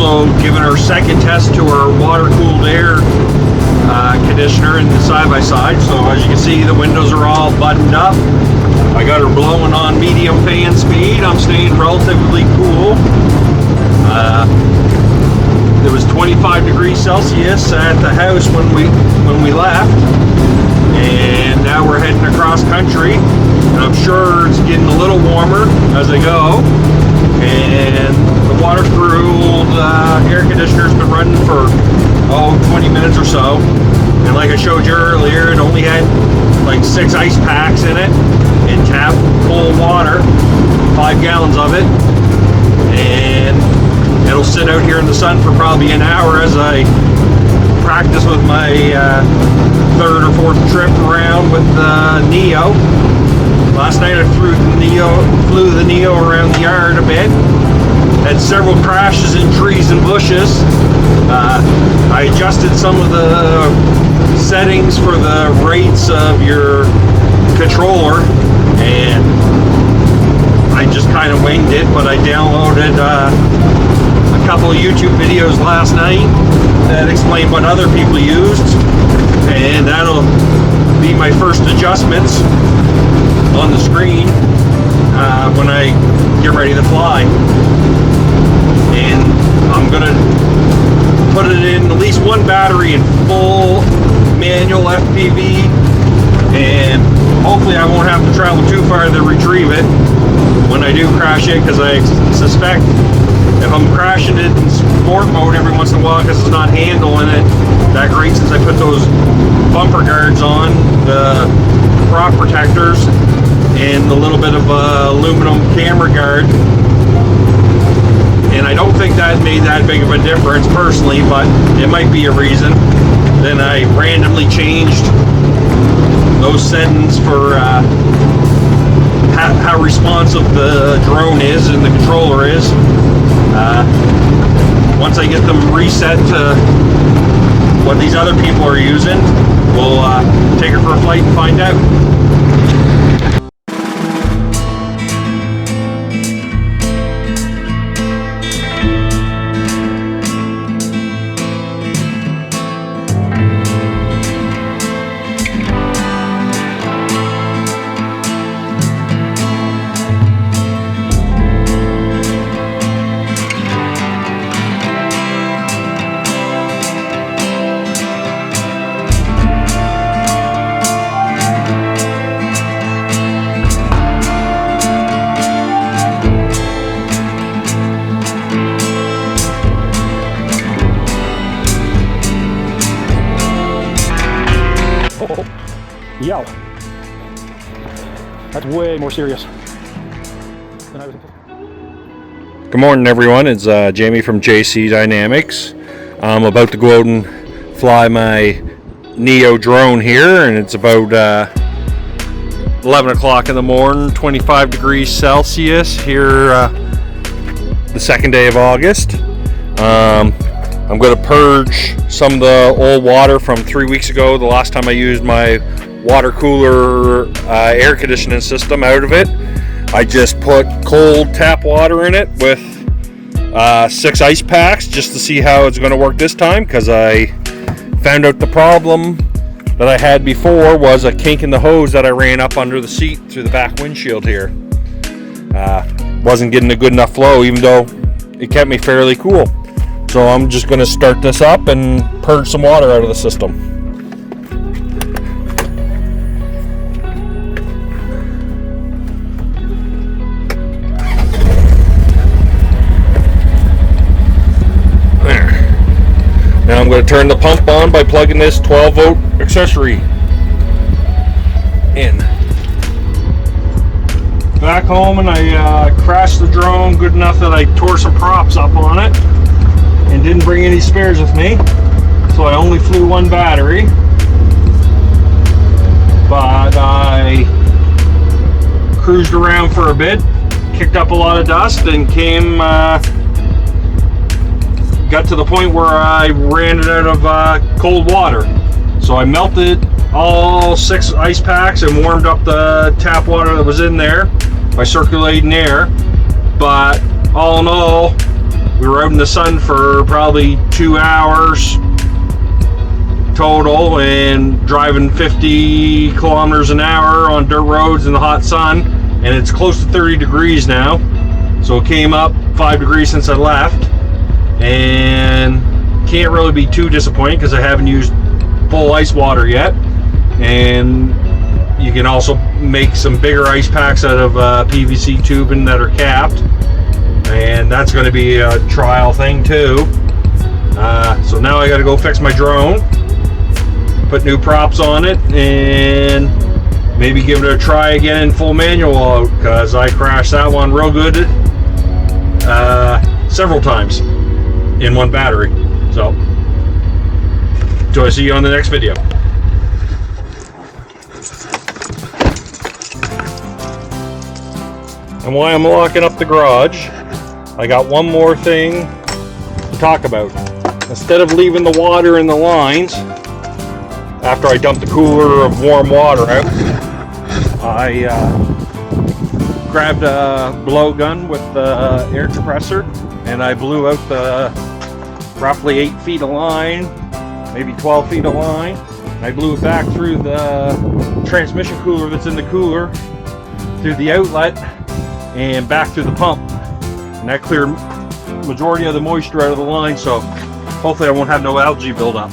also given our second test to our water-cooled air conditioner in the side-by-side. So as you can see, the windows are all buttoned up. I got her blowing on medium fan speed. I'm staying relatively cool. It was 25 degrees Celsius at the house when we left, and now we're heading across country, and I'm sure it's getting a little warmer as I go. And the water-cooled air conditioner's been running for 20 minutes or so, and like I showed you earlier, it only had like 6 ice packs in it and tap cold water, 5 gallons of it, and it'll sit out here in the sun for probably an hour as I practice with my 3rd or 4th trip around with the Neo. Last night I flew the Neo around the yard a bit. Had several crashes in trees and bushes. I adjusted some of the settings for the rates of your controller, and I just kind of winged it, but I downloaded a couple of YouTube videos last night that explain what other people used, and that'll be my first adjustments on the screen when I get ready to fly. And I'm gonna put it in at least one battery in full manual FPV, and hopefully I won't have to travel too far to retrieve it when I do crash it, because I suspect if I'm crashing it in sport mode every once in a while because it's not handling it that great since I put those bumper guards on, the prop protectors, and a little bit of aluminum camera guard. And I don't think that made that big of a difference personally, but it might be a reason. Then I randomly changed those settings for how responsive the drone is and the controller is. Once I get them reset to what these other people are using, we'll take her for a flight and find out. Yo, that's way more serious than I was. Good morning, everyone. It's Jamie from JC Dynamics. I'm about to go out and fly my Neo drone here, and it's about 11 o'clock in the morning, 25 degrees Celsius here, the second day of August. I'm going to purge some of the old water from 3 weeks ago, the last time I used my water cooler air conditioning system out of it. I just put cold tap water in it with 6 ice packs just to see how it's going to work this time, because I found out the problem that I had before was a kink in the hose that I ran up under the seat through the back windshield here. Wasn't getting a good enough flow, even though it kept me fairly cool. So I'm just going to start this up and purge some water out of the system. There. Now I'm going to turn the pump on by plugging this 12-volt accessory in. Back home, and I crashed the drone good enough that I tore some props up on it and didn't bring any spares with me, so I only flew one battery. But I cruised around for a bit, kicked up a lot of dust, and got to the point where I ran it out of cold water. So I melted all 6 ice packs and warmed up the tap water that was in there by circulating air. But all in all, We were out in the sun for probably 2 hours total, and driving 50 kilometers an hour on dirt roads in the hot sun, and it's close to 30 degrees now. So it came up 5 degrees since I left, and can't really be too disappointed because I haven't used full ice water yet. And you can also make some bigger ice packs out of PVC tubing that are capped, and that's going to be a trial thing too. So now I got to go fix my drone, put new props on it, and maybe give it a try again in full manual out, because I crashed that one real good several times in one battery. So I see you on the next video. And while I'm locking up the garage, I got one more thing to talk about. Instead of leaving the water in the lines after I dumped the cooler of warm water out, I grabbed a blowgun with the air compressor, and I blew out the roughly 8 feet of line, maybe 12 feet of line. And I blew it back through the transmission cooler that's in the cooler, through the outlet, and back through the pump. And that cleared majority of the moisture out of the line, so hopefully I won't have no algae buildup.